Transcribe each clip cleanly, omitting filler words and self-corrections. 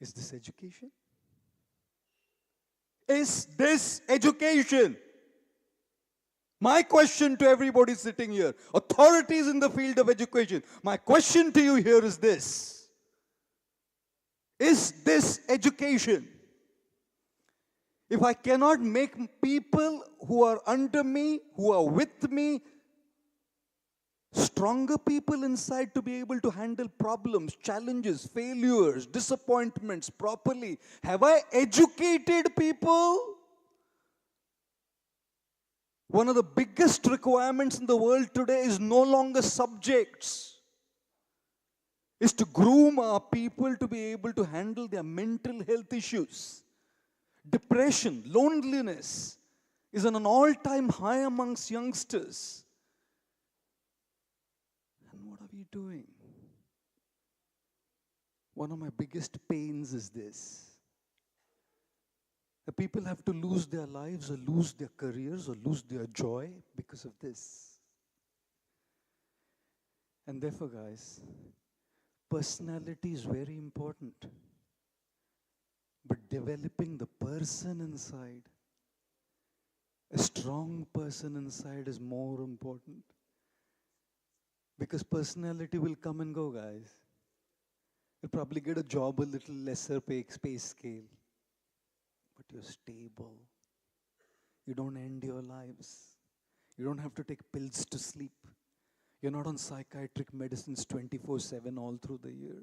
Is this education? Is this education? My question to everybody sitting here, authorities in the field of education, my question to you here is this. Is this education? If I cannot make people who are under me, who are with me, stronger people inside to be able to handle problems, challenges, failures, disappointments properly, have I educated people? One of the biggest requirements in the world today is no longer subjects. Is to groom our people to be able to handle their mental health issues. Depression, loneliness is on an all-time high amongst youngsters. And what are we doing? One of my biggest pains is this. The people have to lose their lives or lose their careers or lose their joy because of this. And therefore, guys, personality is very important. But developing the person inside, a strong person inside is more important. Because personality will come and go, guys. You'll probably get a job a little lesser pay scale. But you're stable. You don't end your lives. You don't have to take pills to sleep. You're not on psychiatric medicines 24/7 all through the year.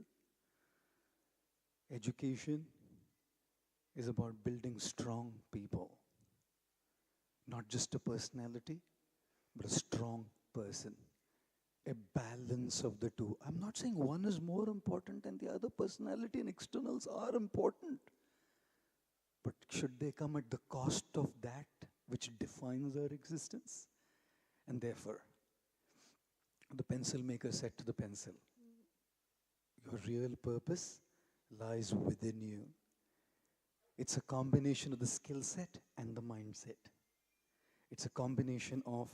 Education is about building strong people. Not just a personality, but a strong person. A balance of the two. I'm not saying one is more important than the other. Personality and externals are important. But should they come at the cost of that which defines our existence? And therefore, the pencil maker said to the pencil, your real purpose lies within you. It's a combination of the skill set and the mindset. It's a combination of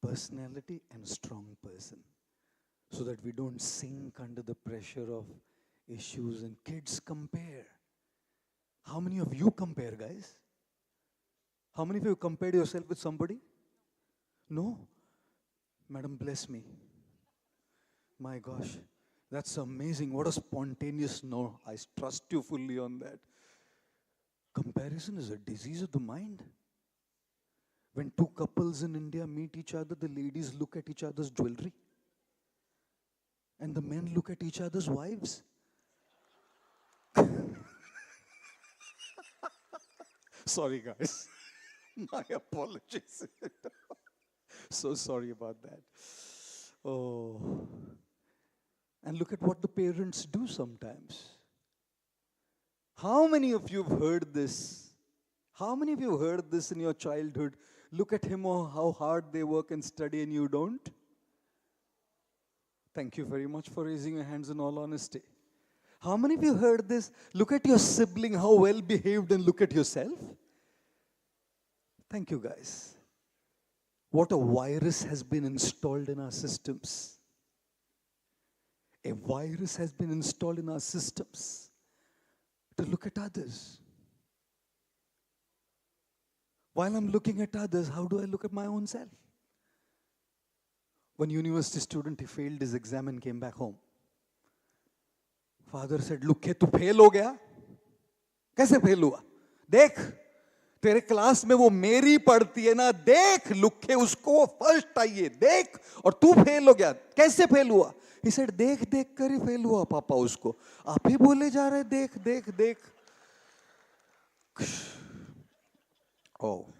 personality and a strong person. So that we don't sink under the pressure of issues and kids compare. How many of you compare, guys? How many of you compared yourself with somebody? No? Madam, bless me. My gosh, that's amazing. What a spontaneous no. I trust you fully on that. Comparison is a disease of the mind. When two couples in India meet each other, the ladies look at each other's jewelry. And the men look at each other's wives. Sorry, guys. My apologies. So sorry about that. Oh. And look at what the parents do sometimes. How many of you have heard this? How many of you have heard this in your childhood? Look at him or how hard they work and study and you don't. Thank you very much for raising your hands in all honesty. How many of you heard this? Look at your sibling, how well behaved, and look at yourself. Thank you, guys. What a virus has been installed in our systems. A virus has been installed in our systems to look at others. While I'm looking at others, how do I look at my own self? One university student, he failed his exam and came back home. Father said, look, तू fail हो गया? कैसे fail हुआ? देख, तेरे class में वो मेरी पढ़ती है ना, देख, लुखे उसको फर्स्ट आई है, देख, और तू फेल हो गया, कैसे फेल हुआ? He said, देख देख कर ही फेल हुआ पापा उसको. आप ही बोले जा रहे देख देख देख. Oh,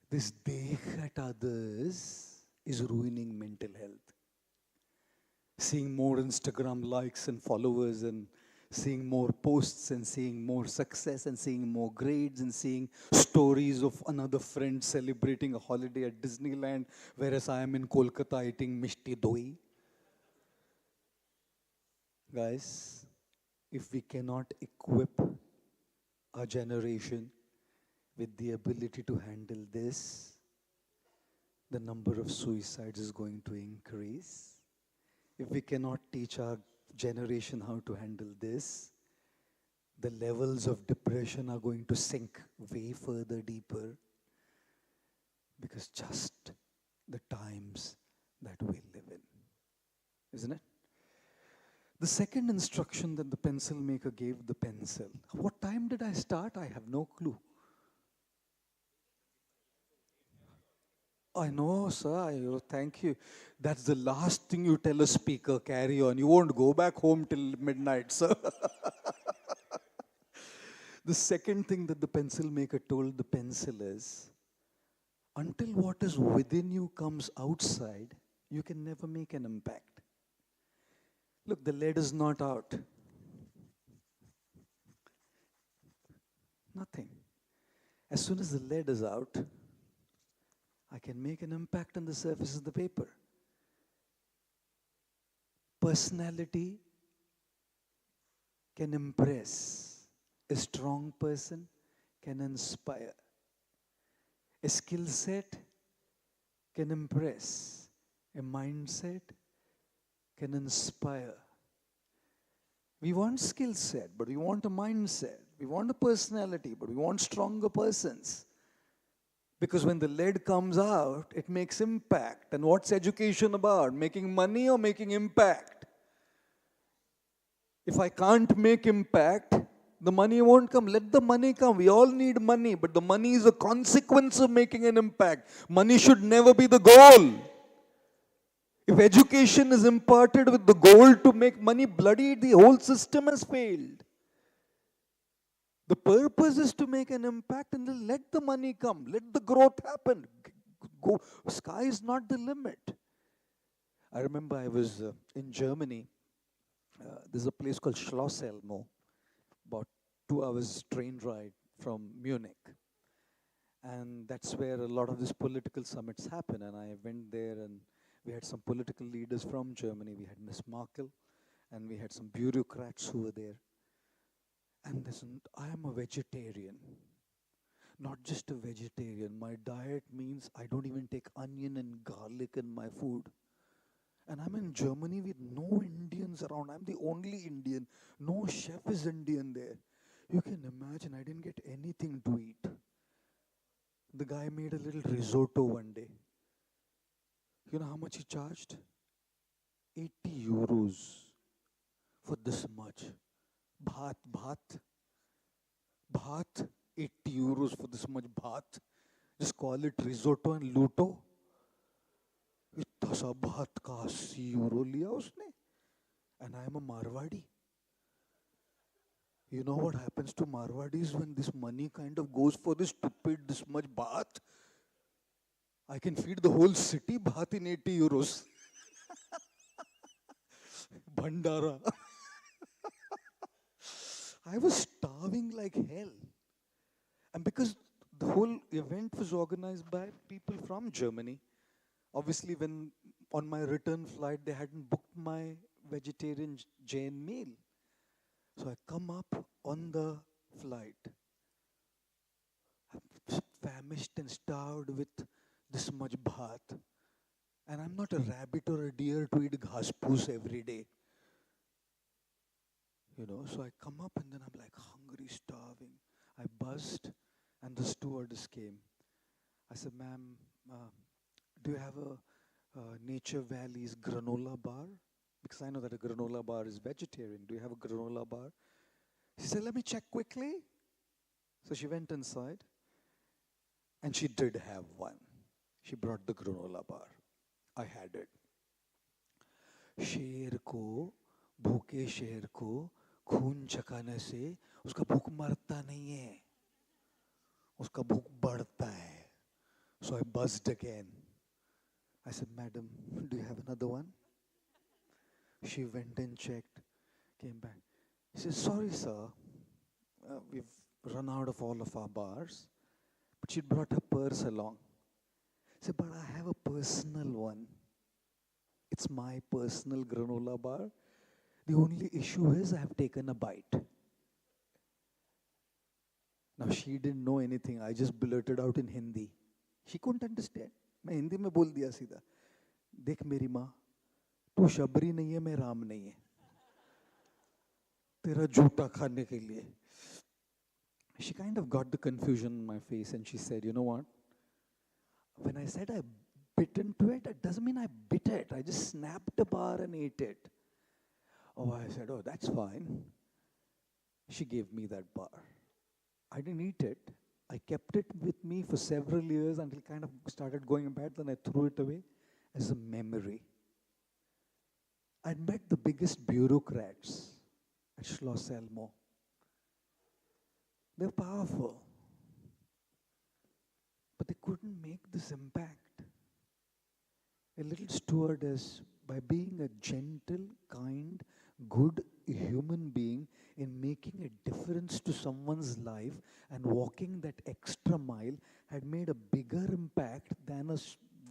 this dekh at others is ruining mental health. Seeing more Instagram likes and followers and seeing more posts and seeing more success and seeing more grades and seeing stories of another friend celebrating a holiday at Disneyland, whereas I am in Kolkata eating mishti doi. Guys, if we cannot equip our generation with the ability to handle this, the number of suicides is going to increase. If we cannot teach our generation how to handle this, the levels of depression are going to sink way further deeper, because just the times that we live in, isn't it? The second instruction that the pencil maker gave the pencil. What time did I start? I have no clue. I know, sir. Thank you. That's the last thing you tell a speaker. Carry on. You won't go back home till midnight, sir. The second thing that the pencil maker told the pencil is, until what is within you comes outside, you can never make an impact. Look, the lead is not out. Nothing. As soon as the lead is out, I can make an impact on the surface of the paper. Personality can impress. A strong person can inspire. A skill set can impress. A mindset can inspire. We want skill set, but we want a mindset. We want a personality, but we want stronger persons. Because when the lead comes out, it makes impact. And what's education about? Making money or making impact? If I can't make impact, the money won't come. Let the money come. We all need money, but the money is a consequence of making an impact. Money should never be the goal. If education is imparted with the goal to make money, bloody, the whole system has failed. The purpose is to make an impact, and then let the money come. Let the growth happen. Go. Sky is not the limit. I remember I was in Germany. There's a place called Schloss Elmo, about 2 hours train ride from Munich. And that's where a lot of these political summits happen. And I went there, and we had some political leaders from Germany. We had Miss Merkel, and we had some bureaucrats who were there. And listen, I am a vegetarian. Not just a vegetarian. My diet means I don't even take onion and garlic in my food. And I'm in Germany with no Indians around. I'm the only Indian. No chef is Indian there. You can imagine, I didn't get anything to eat. The guy made a little risotto one day. You know how much he charged? 80 euros for this much. Bhat, 80 euros for this much bhat. Just call it risotto and luto. इतना सा भात का 80 euro लिया उसने. And I am a Marwadi. You know what happens to Marwadis when this money kind of goes for this stupid, this much bhat? I can feed the whole city bhat in 80 euros. Bhandara. I was starving like hell. And because the whole event was organized by people from Germany, obviously when on my return flight, they hadn't booked my vegetarian Jain meal. So I come up on the flight, I'm famished and starved with this much bhat. And I'm not a rabbit or a deer to eat ghas poos every day. You know, so I come up and then I'm like hungry, starving. I buzzed and the stewardess came. I said, ma'am, do you have a Nature Valley's granola bar? Because I know that a granola bar is vegetarian. Do you have a granola bar? She said, let me check quickly. So she went inside and she did have one. She brought the granola bar. I had it. शेर को, भूखे शेर को खून चखाने से उसका भूख मरता नहीं है, उसका भूख बढ़ता है. So I buzzed again. I said, madam, do you have another one? She went and checked, came back. She said, sorry, sir, we've run out of all of our bars. But she brought her purse along. I said, but I have a personal one. It's my personal granola bar. The only issue is I have taken a bite. Now she didn't know anything. I just blurted out in Hindi. She couldn't understand. मैं हिंदी में बोल दिया सीधा. देख मेरी माँ, तू शबरी नहीं है, मैं राम नहीं है. तेरा जूता खाने के लिए. She kind of got the confusion in my face and she said, you know what? When I said I bit into it, it doesn't mean I bit it. I just snapped a bar and ate it. Oh, I said, oh, that's fine. She gave me that bar. I didn't eat it. I kept it with me for several years until it kind of started going bad. Then I threw it away as a memory. I'd met the biggest bureaucrats at Schloss Elmo. They're powerful, but they couldn't make this impact. A little stewardess, by being a gentle, kind, good human being in making a difference to someone's life and walking that extra mile, had made a bigger impact than a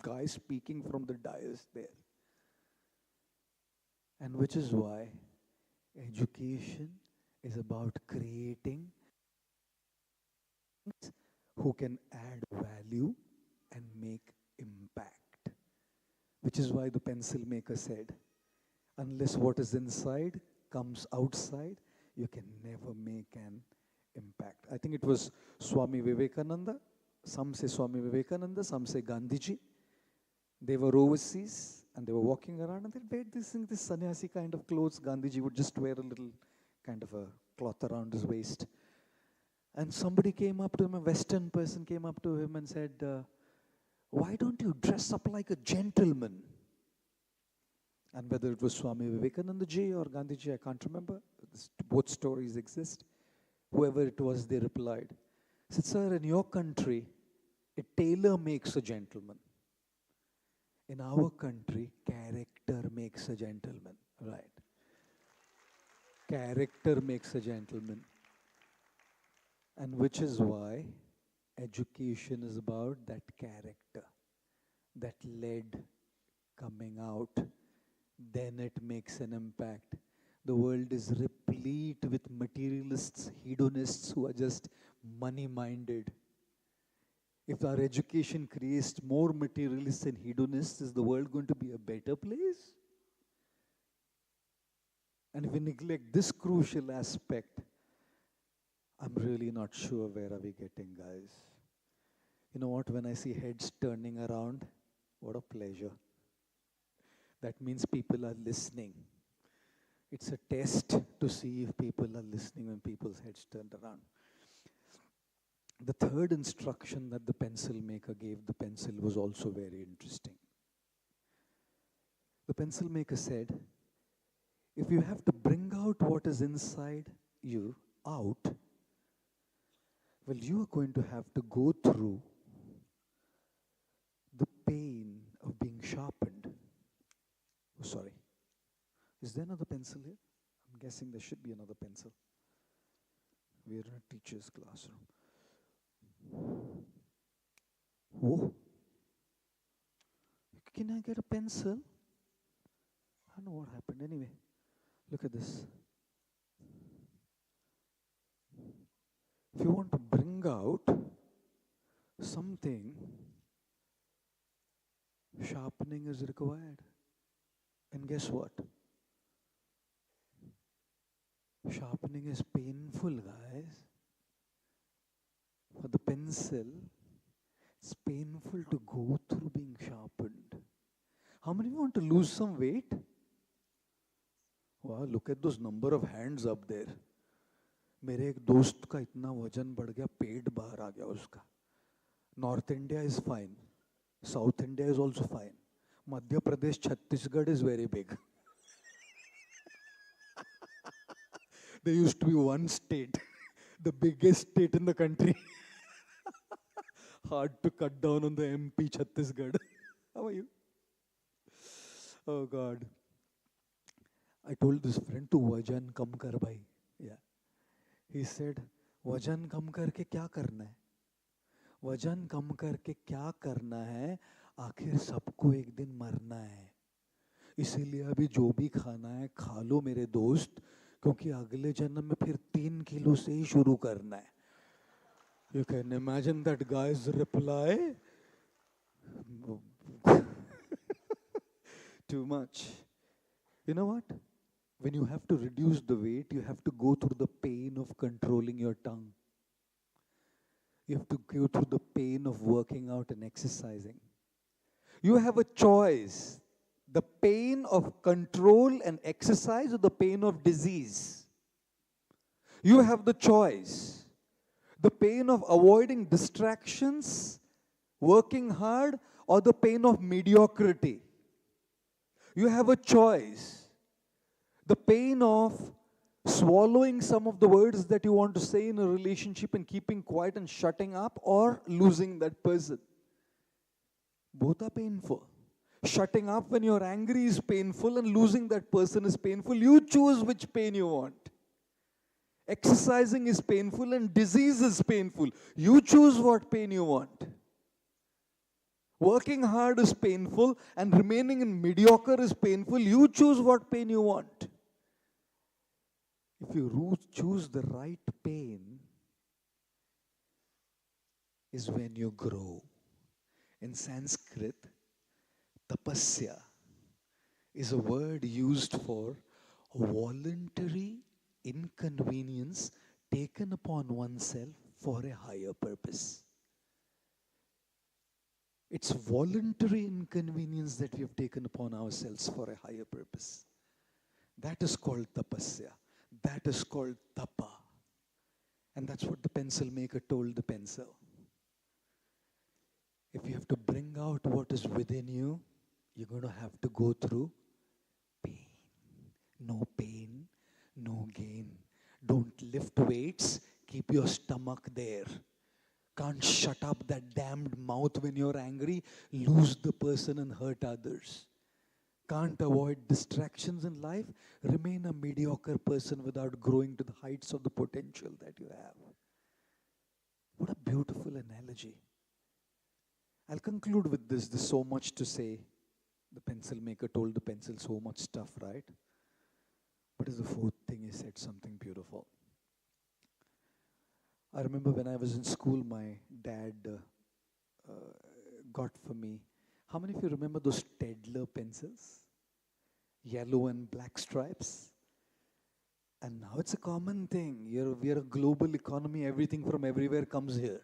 guy speaking from the dais there. And which is why education is about creating who can add value and make impact. Which is why the pencil maker said, unless what is inside comes outside, you can never make an impact. I think it was Swami Vivekananda. Some say Swami Vivekananda, some say Gandhiji. They were overseas and they were walking around and they wear this sannyasi kind of clothes. Gandhiji would just wear a little kind of a cloth around his waist. And somebody came up to him, a Western person came up to him and said, why don't you dress up like a gentleman? And whether it was Swami Vivekananda ji or Gandhi ji, I can't remember. Both stories exist. Whoever it was, they replied. Said, sir, in your country, a tailor makes a gentleman. In our country, character makes a gentleman. Right. Character makes a gentleman. And which is why education is about that character, that lead coming out. Then it makes an impact. The world is replete with materialists, hedonists who are just money-minded. If our education creates more materialists and hedonists, is the world going to be a better place? And if we neglect this crucial aspect, I'm really not sure where are we getting, guys. You know what, when I see heads turning around, what a pleasure. That means people are listening. It's a test to see if people are listening when people's heads turned around. The third instruction that the pencil maker gave the pencil was also very interesting. The pencil maker said, if you have to bring out what is inside you out, well, you are going to have to go through the pain of being sharpened. Oh, sorry. Is there another pencil here? I'm guessing there should be another pencil. We are in a teacher's classroom. Oh. Can I get a pencil? I don't know what happened. Anyway, look at this. If you want to bring out something, sharpening is required. And guess what? Sharpening is painful, guys. For the pencil, it's painful to go through being sharpened. How many want to lose some weight? Wow, look at those number of hands up there. मेरे एक दोस्त का इतना वजन बढ़ गया, पेट बाहर आ गया उसका. North India is fine. South India is also fine. Madhya Pradesh, Chhattisgarh is very big. There used to be one state, the biggest state in the country. Hard to cut down on the MP Chhattisgarh. How are you? Oh God. I told this friend to vajan kam kar bhai. Yeah. He said, vajan kam karke kya karna hai? वजन कम करके क्या करना है, आखिर सबको एक दिन मरना है. इसीलिए अभी जो भी खाना है खा लो मेरे दोस्त, क्योंकि अगले जन्म में फिर 3 किलो से ही शुरू करना है. You can imagine that guy's reply. Too much. You know what? When you have to reduce the weight, you have to go through the pain of controlling your tongue. You have to go through the pain of working out and exercising. You have a choice, the pain of control and exercise or the pain of disease. You have the choice, the pain of avoiding distractions, working hard, or the pain of mediocrity. You have a choice, the pain of swallowing some of the words that you want to say in a relationship and keeping quiet and shutting up, or losing that person. Both are painful. Shutting up when you're angry is painful, and losing that person is painful. You choose which pain you want. Exercising is painful and disease is painful. You choose what pain you want. Working hard is painful and remaining in mediocre is painful. You choose what pain you want. If you choose the right pain, is when you grow. In Sanskrit, tapasya is a word used for a voluntary inconvenience taken upon oneself for a higher purpose. It's voluntary inconvenience that we have taken upon ourselves for a higher purpose. That is called tapasya. That is called tapa. And that's what the pencil maker told the pencil. If you have to bring out what is within you, you're going to have to go through pain. No pain, no gain. Don't lift weights, keep your stomach there. Can't shut up that damned mouth when you're angry, lose the person and hurt others. Can't avoid distractions in life, remain a mediocre person without growing to the heights of the potential that you have. What a beautiful analogy. I'll conclude with this. There's so much to say. The pencil maker told the pencil so much stuff, right? But as the fourth thing, he said something beautiful. I remember when I was in school, my dad got for me. How many of you remember those Staedtler pencils? Yellow and black stripes. And now it's a common thing. We're a global economy. Everything from everywhere comes here.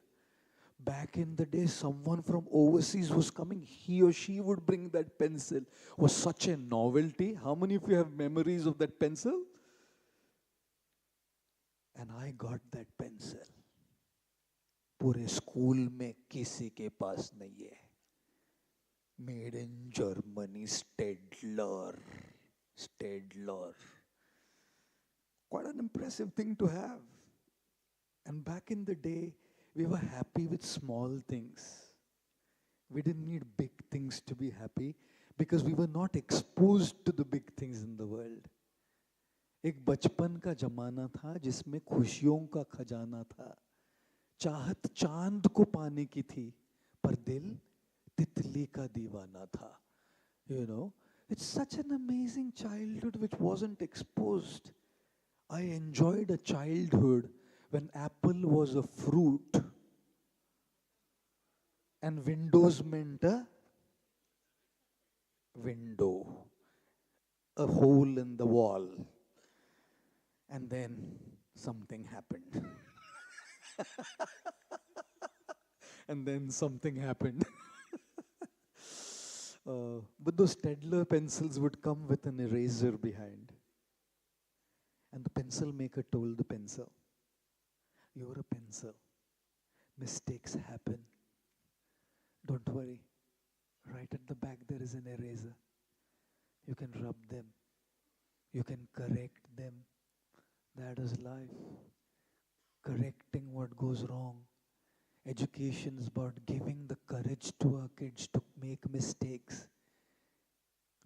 Back in the day, someone from overseas was coming. He or she would bring that pencil. It was such a novelty. How many of you have memories of that pencil? And I got that pencil. पूरे school में किसी के पास नहीं है. Made in Germany, Staedtler. Quite an impressive thing to have. And back in the day, we were happy with small things. We didn't need big things to be happy because we were not exposed to the big things in the world. एक बचपन का जमाना था जिसमें खुशियों का खजाना था. चाहत चांद को पाने की थी, पर दिल तितली का दीवाना था. You know, it's such an amazing childhood which wasn't exposed. I enjoyed a childhood when apple was a fruit and windows meant a window, a hole in the wall. And then something happened. And then something happened. But those Staedtler pencils would come with an eraser behind. And the pencil maker told the pencil, "You're a pencil. Mistakes happen. Don't worry. Right at the back there is an eraser. You can rub them. You can correct them. That is life. Correcting what goes wrong. Education is about giving the courage to our kids to make mistakes.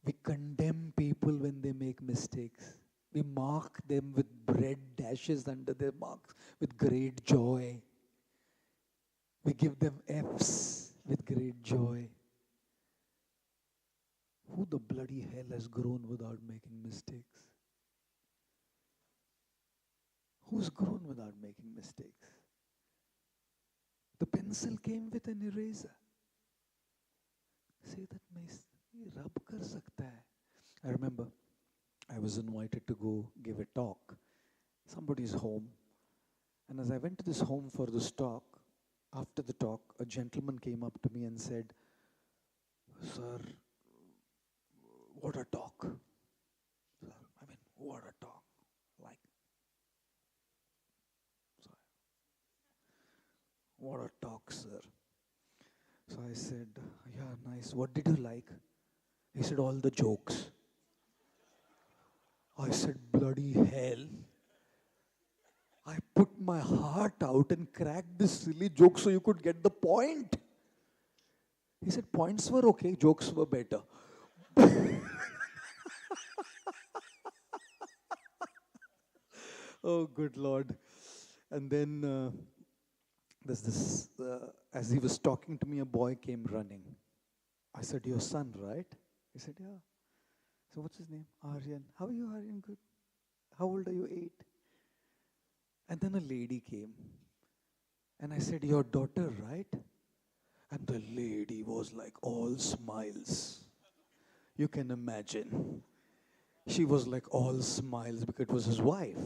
We condemn people when they make mistakes. We mark them with red dashes under their marks with great joy. We give them F's with great joy. Who the bloody hell has grown without making mistakes? Who's grown without making mistakes? The pencil came with an eraser. Say that मैं rub कर सकता है. I remember I was invited to go give a talk. Somebody's home. And as I went to this home for this talk, After the talk, a gentleman came up to me and said, "Sir, what a talk. Sir, I mean, what a talk. Like, sir, what a talk, sir." So I said, "Yeah, nice. What did you like?" He said, "All the jokes." I said, "Bloody hell. I put my heart out and cracked this silly joke so you could get the point." He said, "Points were okay, jokes were better." Oh, good Lord. And then there's this, as he was talking to me, a boy came running. I said, "Your son, right?" He said, "Yeah." So what's his name? Aryan. "How are you, Aryan? Good. How old are you? 8. And then a lady came. And I said, "Your daughter, right?" And the lady was like all smiles. You can imagine. She was like all smiles because it was his wife.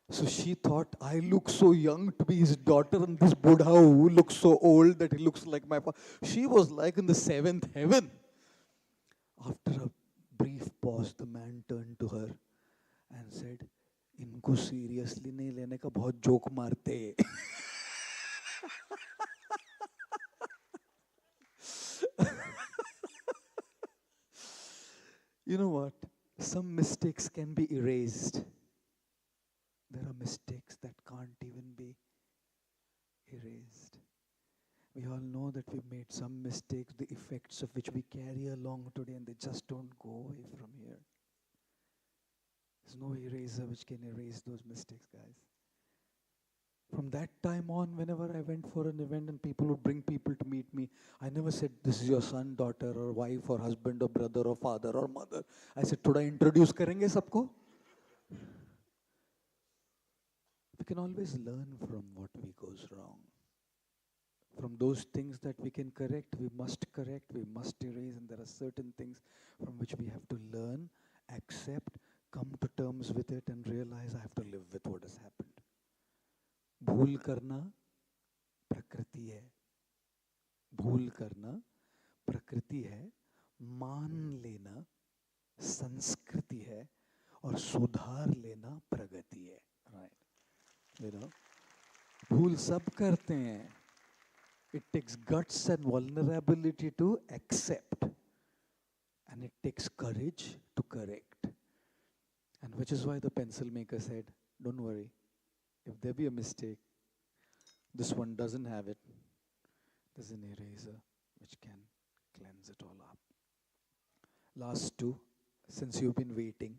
So she thought, I look so young to be his daughter, and this Buddha who looks so old that he looks like my father. She was like in the seventh heaven. After a brief pause, the man turned to her and said, "इनको seriously नहीं लेने का, बहुत joke मारते." You know what? Some mistakes can be erased. There are mistakes that can't even be erased. We all know that we made some mistakes, the effects of which we carry along today, and they just don't go away from here. There's no eraser which can erase those mistakes, guys. From that time on, whenever I went for an event and people would bring people to meet me, I never said, "This is your son, daughter, or wife, or husband, or brother, or father, or mother." I said, "Thoda introduce karenge sabko?" We can always learn from what we goes wrong. From those things that we can correct, we must erase, and there are certain things from which we have to learn, accept, come to terms with it, and realize I have to live with what has happened. भूल करना प्रकृति है. भूल करना प्रकृति है. मान लेना संस्कृति है. और सुधार लेना प्रगति है. Right. You know, भूल सब करते हैं. It takes guts and vulnerability to accept. And it takes courage to correct. And which is why the pencil maker said, "Don't worry. If there be a mistake, this one doesn't have it. There's an eraser which can cleanse it all up." Last two, since you've been waiting,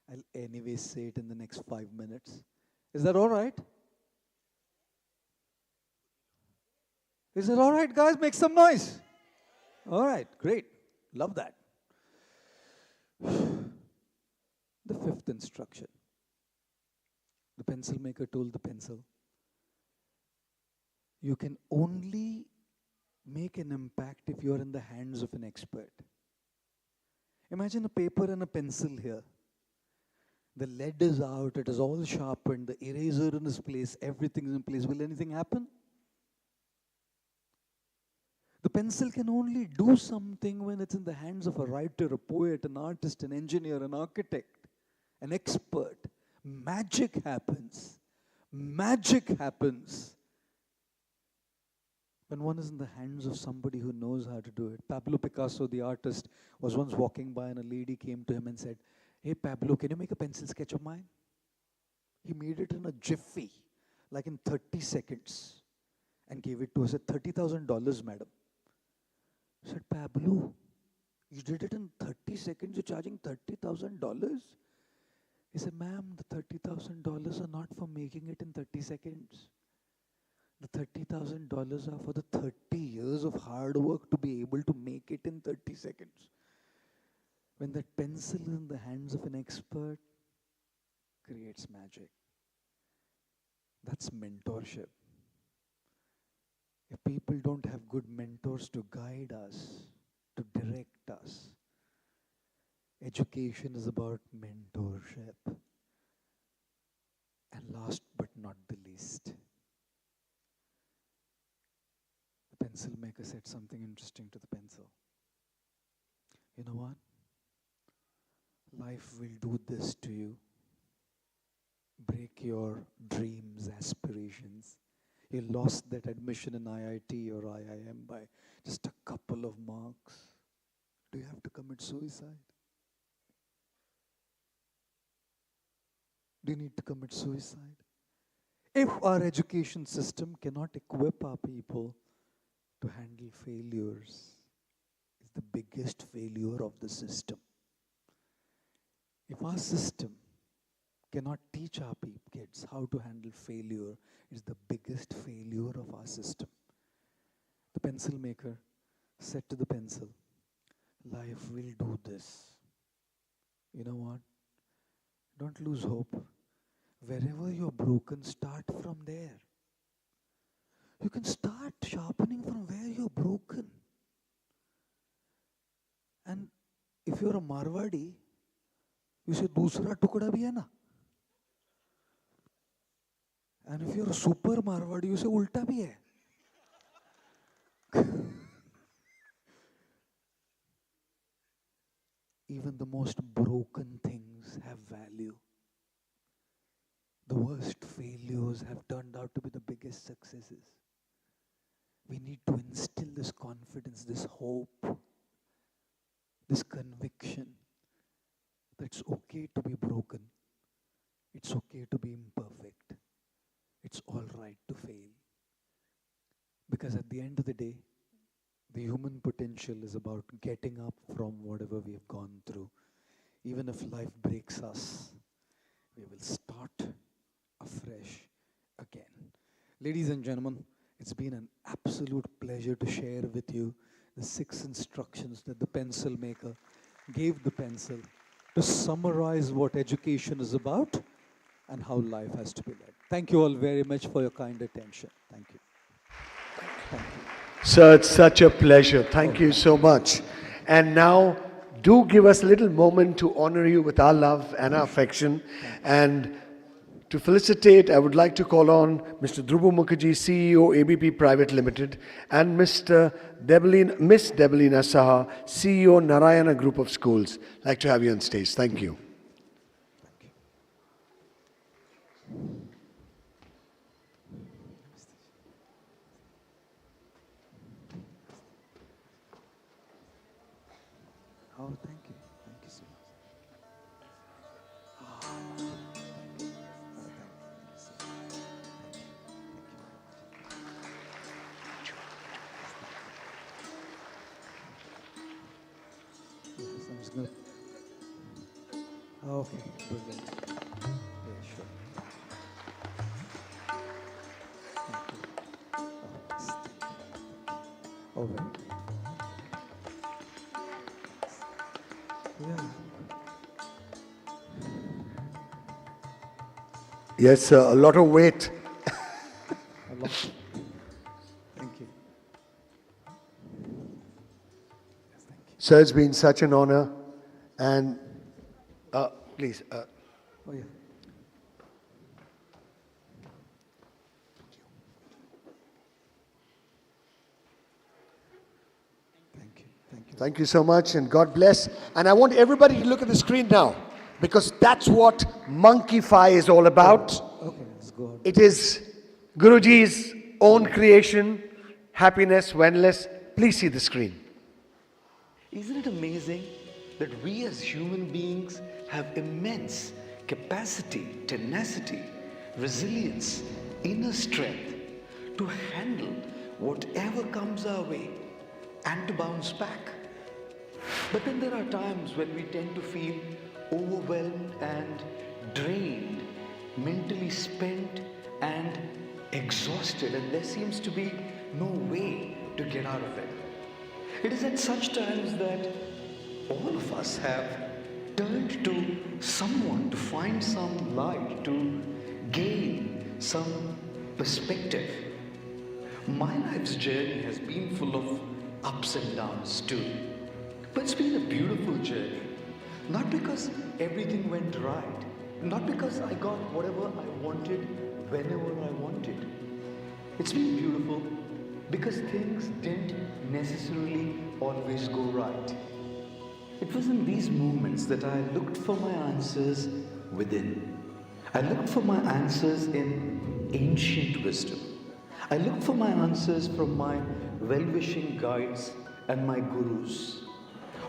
I'll anyway say it in the next 5 minutes. Is that all right? Is it all right, guys? Make some noise. All right, great. Love that. The fifth instruction. The pencil maker told the pencil, you can only make an impact if you're in the hands of an expert. Imagine a paper and a pencil here. The lead is out, it is all sharpened, the eraser in its place, everything is in place. Will anything happen? The pencil can only do something when it's in the hands of a writer, a poet, an artist, an engineer, an architect, an expert. Magic happens. Magic happens when one is in the hands of somebody who knows how to do it. Pablo Picasso, the artist, was once walking by and a lady came to him and said, "Hey Pablo, can you make a pencil sketch of mine?" He made it in a jiffy, like in 30 seconds, and gave it to her. Said, $30,000, madam. Said, "Pablo, you did it in 30 seconds, you're charging $30,000? He said, "Ma'am, the $30,000 are not for making it in 30 seconds. The $30,000 are for the 30 years of hard work to be able to make it in 30 seconds. When that pencil is in the hands of an expert, creates magic." That's mentorship. If people don't have good mentors to guide us, to direct us, education is about mentorship. And last but not the least, maker said something interesting to the pencil. You know what? Life will do this to you. Break your dreams, aspirations. You lost that admission in IIT or IIM by just a couple of marks. Do you have to commit suicide? Do you need to commit suicide? If our education system cannot equip our people to handle failures, it's the biggest failure of the system. If our system cannot teach our kids how to handle failure, it's the biggest failure of our system. The pencil maker said to the pencil, life will do this. You know what? Don't lose hope. Wherever you're broken, start from there. You can start sharpening from where you're broken. And if you're a Marwadi, you say, dusra tukda bhi hai na. And if you're a super Marwadi, you say, ulta bhi hai. Even the most broken things have value. The worst failures have turned out to be the biggest successes. We need to instill this confidence, this hope, this conviction that it's okay to be broken. It's okay to be imperfect. It's all right to fail. Because at the end of the day, the human potential is about getting up from whatever we have gone through. Even if life breaks us, we will start afresh again. Ladies and gentlemen, it's been an absolute pleasure to share with you the 6 instructions that the pencil maker gave the pencil to summarize what education is about and how life has to be led. Thank you all very much for your kind attention. Thank you. Thank you. Sir, it's such a pleasure. Thank you so much. And now, do give us a little moment to honor you with our love and our affection. And to felicitate, I would like to call on Mr. Dhruv Mukherjee, CEO, ABP Private Limited, and Miss Debalina Saha, CEO, Narayana Group of Schools. I'd like to have you on stage. Thank you. Oh, thank you. Thank you so much. Yes, I'm just going to... Okay, brilliant. Yeah, sure. Thank you. Oh, yes, thank you. Oh, very good. Yeah. Yes, sir, a lot of weight. A lot. Thank you. Yes, thank you. Sir, it's been such an honor. And please. Oh, yeah. Thank you. Thank you. Thank you so much, and God bless. And I want everybody to look at the screen now, because that's what Monkeyfy is all about. Okay, let's go on. It is Guruji's own creation, Happiness Wellness. Please see the screen. Isn't it amazing that we as human beings have immense capacity, tenacity, resilience, inner strength to handle whatever comes our way and to bounce back? But then there are times when we tend to feel overwhelmed and drained, mentally spent and exhausted, and there seems to be no way to get out of it. It is at such times that all of us have turned to someone to find some light, to gain some perspective. My life's journey has been full of ups and downs too. But it's been a beautiful journey. Not because everything went right, not because I got whatever I wanted whenever I wanted. It's been beautiful because things didn't necessarily always go right. It was in these moments that I looked for my answers within. I looked for my answers in ancient wisdom. I looked for my answers from my well-wishing guides and my gurus.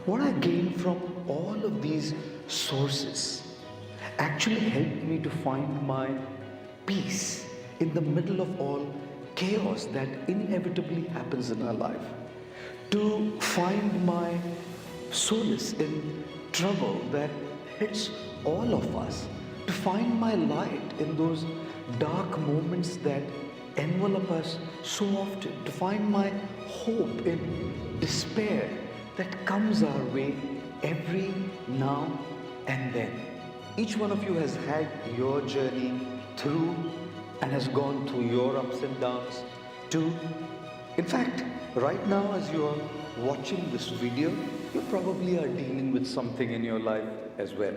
What I gained from all of these sources actually helped me to find my peace in the middle of all chaos that inevitably happens in our life. To find my solace in trouble that hits all of us. To find my light in those dark moments that envelop us so often. To find my hope in despair that comes our way every now and then. Each one of you has had your journey through and has gone through your ups and downs too. In fact, right now as you are watching this video, you probably are dealing with something in your life as well.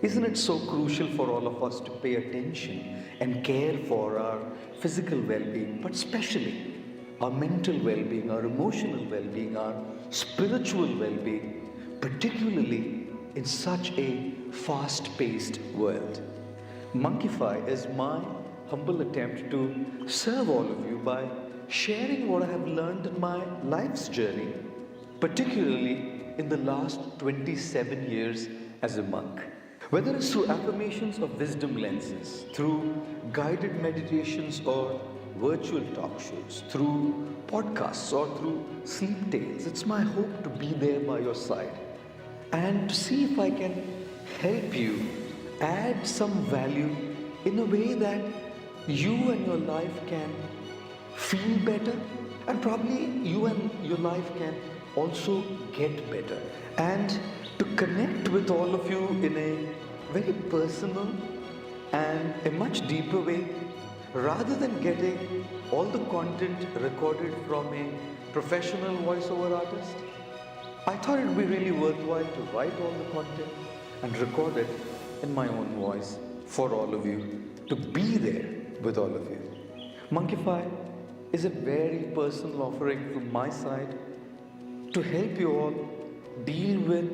Isn't it so crucial for all of us to pay attention and care for our physical well-being, but especially our mental well-being, our emotional well-being, our spiritual well-being, particularly in such a fast-paced world? Monkeyfy is my humble attempt to serve all of you by sharing what I have learned in my life's journey, particularly in the last 27 years as a monk. Whether it's through affirmations or wisdom lenses, through guided meditations or virtual talk shows, through podcasts or through sleep tales, it's my hope to be there by your side and to see if I can help you add some value in a way that you and your life can feel better, and probably you and your life can also get better, and to connect with all of you in a very personal and a much deeper way, rather than getting all the content recorded from a professional voiceover artist. I thought it would be really worthwhile to write all the content and record it in my own voice for all of you, to be there with all of you. Monkeyfy is a very personal offering from my side to help you all deal with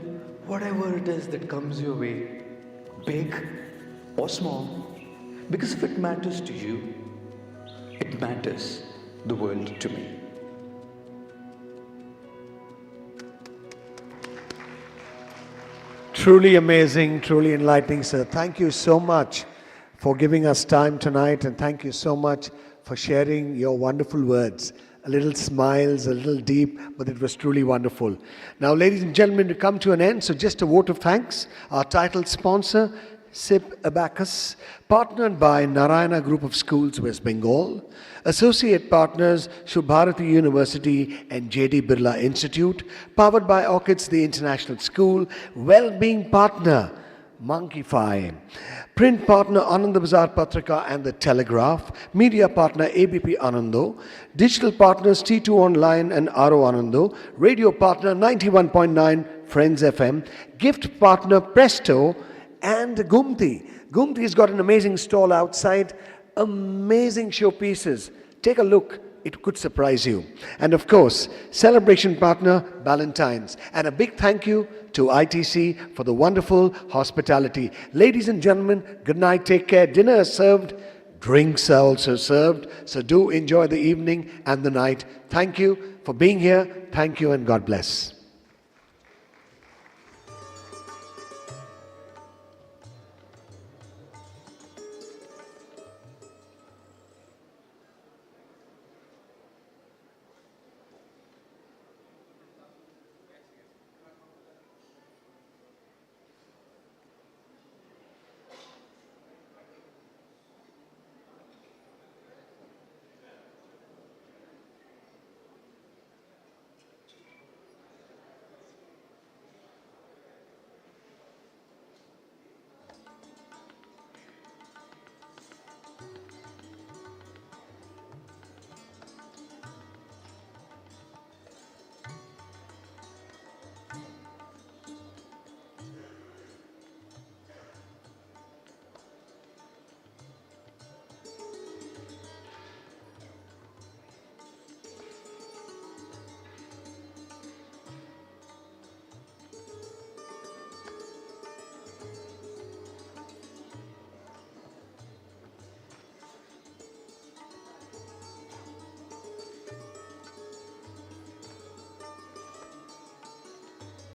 whatever it is that comes your way, big or small, because if it matters to you, it matters the world to me. Truly amazing, truly enlightening, sir. Thank you so much for giving us time tonight, and thank you so much for sharing your wonderful words. A little smiles, a little deep, but it was truly wonderful. Now, ladies and gentlemen, to come to an end, so just a vote of thanks. Our title sponsor, SIP Abacus, partnered by Narayana Group of Schools, West Bengal. Associate partners, Shubharati University and J.D. Birla Institute. Powered by Orchids, the International School. Well-being partner, Monkeyfy. Print partner Ananda Bazar Patrika and The Telegraph. Media partner ABP Anando. Digital partners T2 Online and RO Anando. Radio partner 91.9 Friends FM. Gift partner Presto and Gumti. Gumti's got an amazing stall outside. Amazing showpieces. Take a look. It could surprise you. And of course, celebration partner Ballantynes. And a big thank you to ITC for the wonderful hospitality. Ladies and gentlemen, good night, take care. Dinner is served, drinks are also served. So do enjoy the evening and the night. Thank you for being here. Thank you and God bless.